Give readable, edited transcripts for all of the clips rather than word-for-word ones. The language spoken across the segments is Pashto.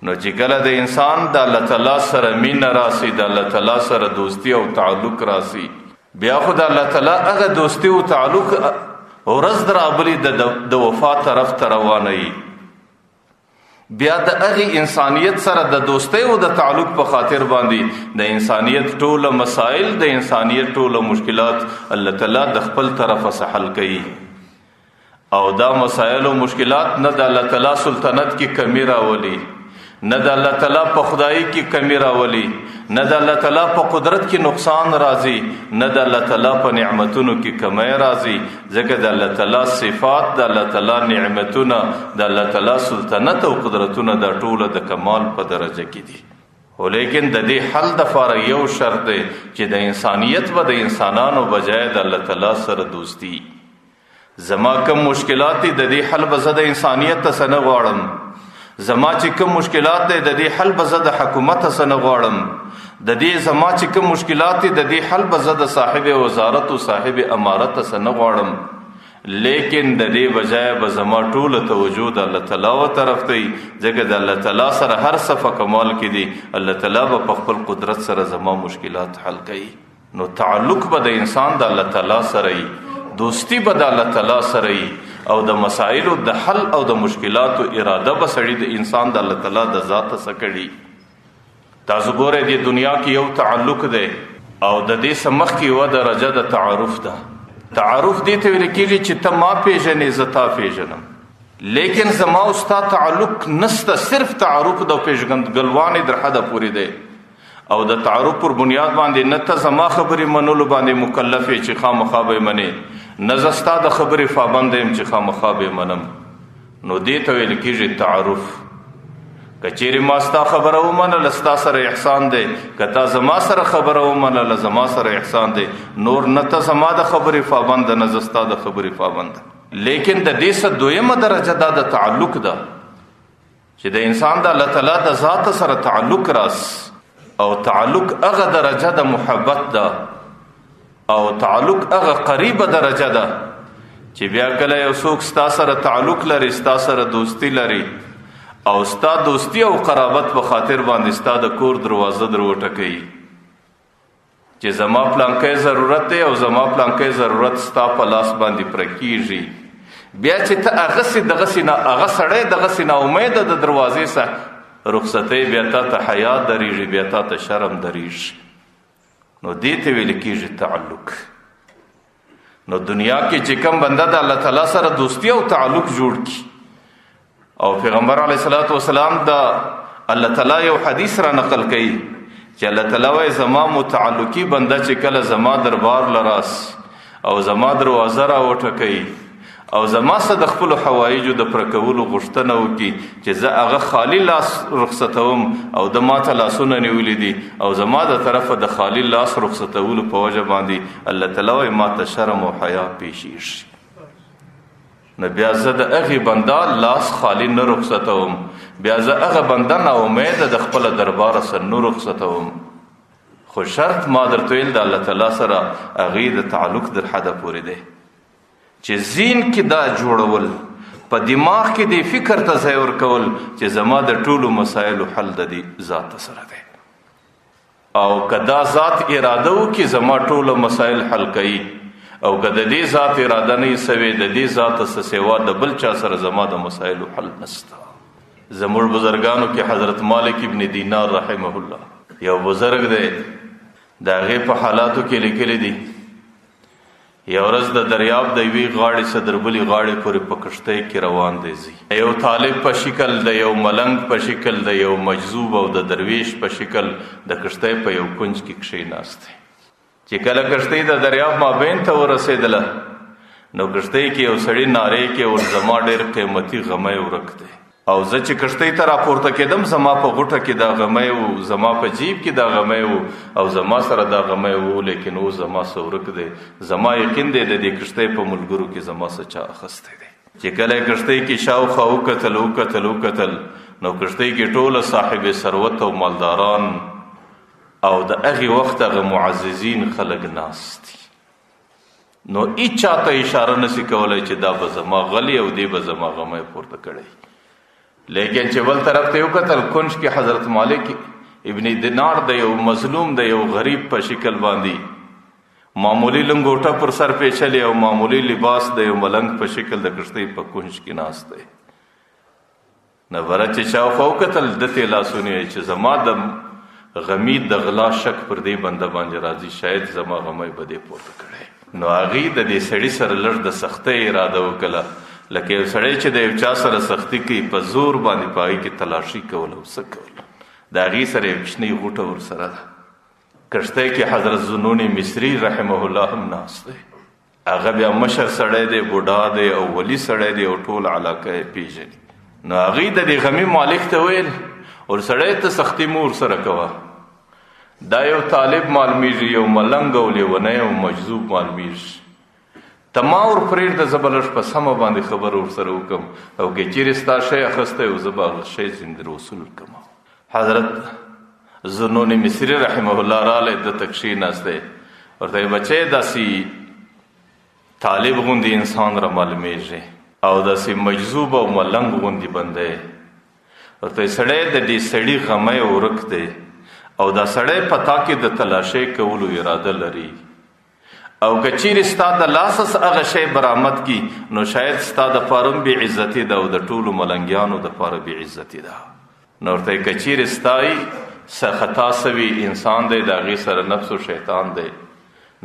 نو چې کله د انسان د الله تعالی سره مینه راسي، د الله تعالی سره دوستی او تعلق راسي، بیا خو د الله تعالی هغه دوستی او تعلق ورځ درابلی د وفا طرف ته روانوي، بیا د هغې انسانیت سره د دوستی او د تعلق په خاطر باندې د انسانیت ټوله مسائل، د انسانیت ټوله مشکلات الله تعالی د خپل طرفه څخه حل کوي. او دا مسائل او مشکلات نه د الله تعالی سلطنت کې کمی راولي، نه د الله تعالی په خدایي کې کمی راولي، نه د الله تعالی په قدرت کې نقصان راځي، نه د الله تعالی په نعمتونو کې کمی راځي، ځکه د الله تعالی صفات، د الله تعالی نعمتونه، د الله تعالی سلطنت او قدرتونه دا ټوله د کمال په درجه کې دي. خو لیکن د دې حل دپاره یو شرط دی چې د انسانیت به د انسانانو بجای د الله تعالی سره دوستی. زما کم مشکلات دي د دې حل به زه د انسانیت ته څه نه غواړم، زما چې کوم مشکلات دی د دې حل به زه د حکومت څه نه غواړم، زما چې کوم مشکلات دی د دې حل به زه د صاحب وزارت او صاحب امارت څه نه غواړم، لیکن د دې بجای به زما ټوله توجه د الله تعالی و طرف ته وي، ځکه د الله تعالی سره هر څه په کمال کې دي، الله تعالی به په خپل قدرت سره زما مشکلات حل کوي. نو تعلق به د انسان د الله تعالی سره وي، دوستی به د الله تعالی سره وي، او د مسائلو د حل او د مشکلاتو اراده به سړي د انسان د الله تعالی د ذات څخه کړي. تاسو ګورئ د دنیا کې یو تعلق دی او د دې څخه مخکې یوه درجه د تعارف ده. تعارف دې ته ویل کېږي چې ته ما پېژنې زه تا پېژنم، لیکن زما او ستا تعلق نسته، صرف تعارف د پېژندګلوانې در حده پورې دی. او د تعارف پر بنیاد باندې نه ته زما خبرې منلو باندې مکلف یې چې خامخا به یې منې، نه زه ستا د خبرې پابند یم چې خامخا به یې منم. نو دې ته ویل کېږي تعارف. که چیرې ما ستا خبره ومنله ستا سره احسان دی، که تا زما سره خبره ومنله زما سره احسان دی، نور نه ته زما د خبرې پابند نه زه ستا د خبرې پابند. لیکن د دې څخه دویمه درجه دا د تعلق ده چې د انسان د الله تعالی د ذات سره تعلق راس، او تعلق هغه درجه د محبت ده، او تعلق هغه قریبه درجه ده چې بیا کله یو څوک ستا سره تعلق لري، ستا سره دوستی لري، او ستا دوستی او قرابت په خاطر باندې ستا د کور دروازه در وټکوي چې زما پلانکی ضرورت دی او زما پلانکی ضرورت ستا په لاس باندې پوره کېږي، بیا چې ته هغسې دغسې نه هغه سړی دغسې نا امیده د دروازې څخه رخصتۍ، بیا تا ته حیا درېږي، بیا تا ته شرم درېږي. نو دې ته ویل کېږي تعلق. نو دنیا کې چې کوم بنده د الله تعالی سره دوستی او تعلق جوړ کړي، او پیغمبر علیه الصلاۃ والسلام د الله تعالی یو حدیث را نقل کوي چې الله تعالی وایي زما متعلقي بنده چې کله زما دربار لراس او زما دروازه را وټکوي او زما څخه د خپلو حوایجو د پوره کولو غوښتنه وکړي چې زه هغه خالی لاس رخصتوم، او د ما ته لاسونه نیولي دي او زما د طرفه د خالی لاس رخصتولو په وجه باندې الله تعالی وایي ما ته شرم او حیا پیښیږي. نو بیا زه د هغې بنده لاس خالی نه رخصتوم، بیا زه هغه بنده نا امیده د خپله درباره سره نه رخصتوم. خو شرط ما درته ویل د الله تعالی سره هغې د تعلق در حده پورې دی چې ذهن کې دا جوړول، په دماغ کې د فکر ته ځای ورکول چې زما د ټولو مسایلو حل د دې ذات سره دی، او که دا ذات اراده وکړي زما ټوله مسایل حل کوي، او که د دې ذات اراده نه وي سوې د دې ذات څخه سوا د بل چا سره زما د مسایلو حل نشته. زموږ بزرګانو کې حضرت مالک ابن دینار رحمه الله یو بزرګ دی، د هغې په حالاتو کې لیکلی دي یو ورځ د دریاب د یوې غاړې څخه تر بلې غاړې پورې په کښتۍ کې روان دی. یو طالب په شکل، د یو ملنګ په شکل، د یو مجذوب او د درویش په شکل د کښتۍ په یو کنج کې کښېناست دی. چې کله کښتۍ د دریاب مابین ته ورسېدله نو کښتۍ کې یو سړي نارې کې ور زما ډېر قیمتي غمی ورک دی، او زه چې کښتۍ ته راپورته کېدم زما په غوټه کې دا غمی و، زما په جیب کې دا غمی و، او زما سره دا غمی و، لیکن اوس زما څه ورک دی. زما یقین دی د دې کښتۍ په ملګرو کې زما څه چا اخیستی دی. چې کله یې کښتۍ کې شاوخوا وکتل نو کښتۍ کې ټوله صاحب ثروت او مالداران او د هغې وخت هغه معززین خلک ناست دي. نو هیچا ته اشاره نسی کولی چې دا به زما غلی او دی به زما غمی پورته کړی. لیکن چې بل طرف ته یو کتل کنج کې حضرت مالک ابن دینار د یو مظلوم د یو غریب په شکل باندې معمولی لنګوټه پر سر پیچلی او معمولی لباس د یو ملنګ په شکل د کشتۍ په کنج کې ناست دی. نبره چې شاوخوا وکتل دته لاسونه چې زما د غمی د غلا شک پر دې بنده باندې راځي، شاید زما غمی به دې پورته کړی. نو هغې د دې سړي سره لږ د سختۍ اراده وکړه، لکه یو سړی چې د یو چا سره سختی کوي په زور باندې په هغې کې تلاشي کول او څه کول. د هغې سره یو کوچنۍ غوټه ورسره ده. کښتۍ کې حضرت ذوالنون مصري رحمه الله هم ناست دی. هغه بیا مشر سړی دی، بوډا دی او ولي سړی دی او ټول علاقه یې پیژني. نو هغې د دې غمي مالک ته ویل اور سړی ته سختي مو ورسره کوه، دا یو طالب معلومیږي، یو ملنګ او لیونی او مجذوب معلومیږي، ته ما ور پرېږده زه به لږ په سمه باندې خبره ورسره وکړم او که چیرې ستا شی اخیستی و زه به هغه شی ځینې وصول کړم. حضرت ذوالنون مصري رحمه الله رالی ده ته کښېناستی، ورته یې بچی داسې طالب غوندې انسان را معلومیږي او داسې مجذوب او ملنګ غوندې بنده یې. ورته یې سړی د دې سړي غمی ورک دی او دا سړی په تا کې د تلاشۍ کولو اراده لري او که چیرې ستا د لاسه هغه شی برآمد کي نو شاید ستا دپاره هم بې عزتي ده او د ټولو ملنګیانو دپاره بې عزتي ده. نو ورته یې که چیرې ستا یې څه خطا سوي انسان دی، د هغې سره نفس و شیطان دی،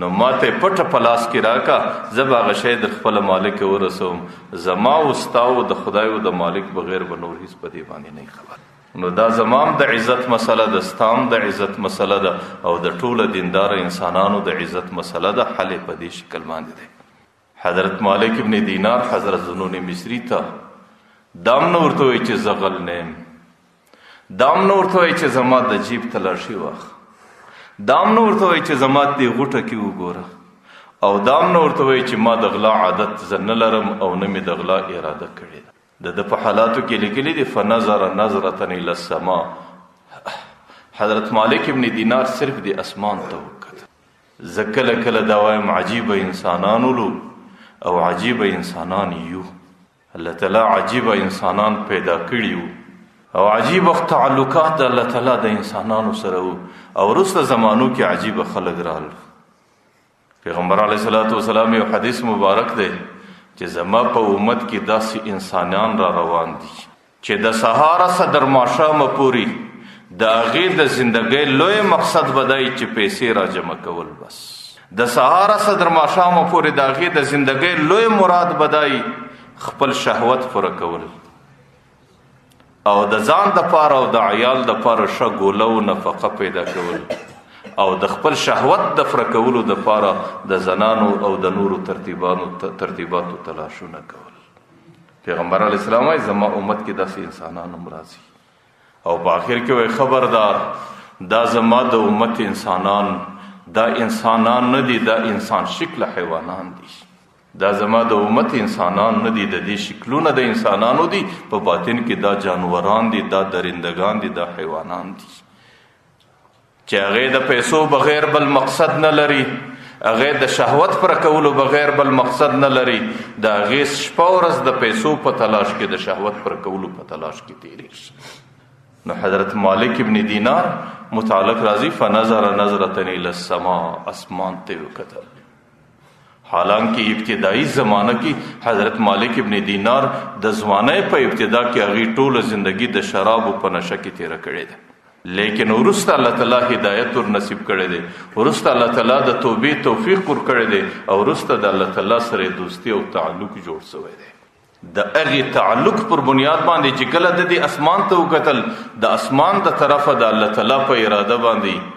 نو ما ته یې پټه په لاس کې راکړه، زه به هغه شی د خپله مالک ورسوم. زما او ستا او د خدای او د مالک بغیر به نور هېڅ په دې باندې نه خبر. نو دا زمام د عزت مسله ده، ستام د عزت مسله ده او د ټوله دیندار انسانانو د عزت مسله ده. حل په دې شکل باندې دی. حضرت مالک ابن دینار حضرت ذوالنون مصري ته دام نه ورته وایي چې زه غل نه یم، دام نه ورته وایي چې زما د جیب تلاشي واخ، دام نه ورته وایي چې زما دې غوټه کې وګوره، او دام نه ورته وایي چې ما د غلا عادت زه نه لرم او نه مې د غلا اراده کړې ده. د په حالاتو کې لیکلي دي فنظر نظرة الی السما. حضرت مالک ابن دینار صرف د اسمان ته وکتل. زه کله کله دا وایم عجیبه انسانان ولو او عجیبه انسانان یو. الله تعالی عجیبه انسانان پیدا کړي وو او عجیبه تعلقات د الله تعالی د انسانانو سره وو او وروسته زمانو کې عجیبه خلک رال. پیغمبر علیه الصلاة والسلام یو حدیث مبارک دی چې زما په امت کې داسې انسانان را روان دي چې د سهاره څخه تر ماښامه پورې د هغې د زندګۍ لوی مقصد به دی چې پیسې را جمع کول. بس د سهاره څخه تر ماښامه پورې د هغې د زندګۍ لوی مراد به دی خپل شهوت پوره کول او د ځان دپاره او د عیال دپاره ښه ګوله و نفقه پیدا کول او د خپل شهوت د پوره کولو دپاره د زنانو او د نورو ترتیباتو تلاشونه کول. پیغمبر علیه السلام وایي زما امت کې داسې انسانان هم راځي او په آخر کې وایي خبردار دا زما د امت انسانان دا انسانان نه دي، دا انسان شکل حیوانان دي. دا زما د امت انسانان نه دي، د دې شکلونه د انسانانو دي، په باطن کې دا جانوران دي، دا درندگان دي، دا حیوانان دي چې هغې د پیسو بغیر بل مقصد نه لري، هغې د شهوت پر کولو بغیر بل مقصد نه لري، د هغې شپه ورځ د پیسو په تلاش کې د شهوت پر کولو په تلاش کې تېرېږي. نو حضرت مالک ابن دینار متعلق راځي فنظر نظرة الی السما، اسمان ته وکتل. حالانکه ابتدائی زمانه کې حضرت مالک ابن دینار د ځوانۍ په ابتدا کې هغې ټوله زندگی د شرابو په نشه کې تېره کړې ده، لیکن وروسته الله تعالی هدایت ور نصیب کړی دی، وروسته الله تعالی د توبې توفیق ور کړی دی او وروسته د الله تعالی سره دوستی او تعلق جوړ شوی دی. د هغې تعلق پر بنیاد باندې چې کله د دې اسمان ته وکتل، د اسمان د طرفه د الله تعالی په اراده باندې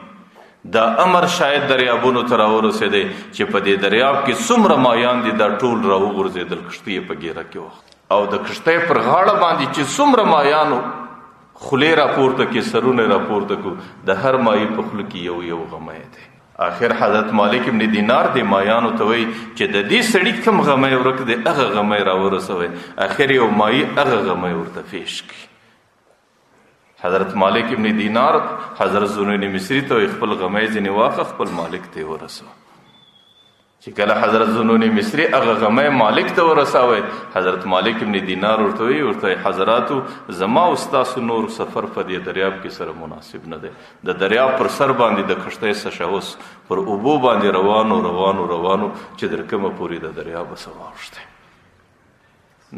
دا امر شاید دریابونو ته راورسېدی چې په دې دریاب کې څومره مایان دي دا ټول راوغورځېدل، کښتۍ یې په ګیره کې وخت او د کښتۍ پر غاړه باندې چې څومره مایانو خولې راپورته کې سرونه راپورته کو، د هر مایي په خوله کې یو یو غمی دی. آخر حضرت مالک ابن دینار د مایانو ته وایي چې د دې سړي کوم غمی ورک دی هغه غمی راورسوئ. آخر یو مایي هغه غمی ورته پیش کړي. حضرت مالک ابن دینار حضرت ذوالنون مصري ته خپل غمی ځینې واخه خپل مالک ته ورسوه. چې کله حضرت ذنون مصری هغه غمه مالک ته ورساوي، حضرت مالک ابن دینار ورته حضراتو زما او تاسو نور سفر په دې دریاب کې سره مناسب نه دی. د دریاب پر سر باندې د کشتۍ سشاوس پر اوبو باندې روانو چې در کومه پورې د دریاب سواوشته.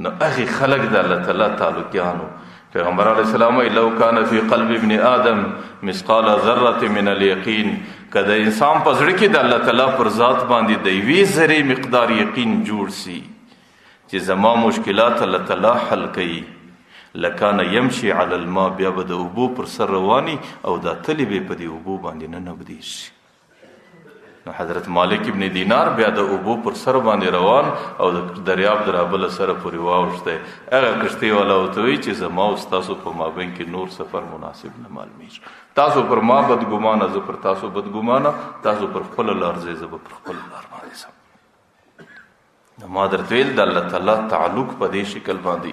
نو هغه خلق د الله تعالی تعلقیانو. پیغمبر علیه السلام لو کان فی قلب ابن آدم مثقال ذره من الیقین، کله انسان په زړه کې د الله تعالی پر ذات باندې د یوې ذرې مقدار یقین جوړ سي چې زما مشکلات الله تعالی حل کوي، لکان یمشي علی الماء، بیا به د اوبو پر سر رواني او دا تلې به په دې اوبو باندې نه نبدي شي. نو حضرت مالک ابن دینار بیا د اوبو پر سر باندې روان او د دریاب درابل سره پورې واوښته. هغه کشتۍ والا ورته وایي چې زما او ستاسو په مابین کې نور سفر مناسب نه معلومیږي. تاسو پر ما بدګمانه، زه پر تاسو بدګمانه، تاسو پر خپل لار ځئ، زه به پر خپل لار باندې ځم. نو ما درته ویل د الله تعالی تعلق په دې شکل باندې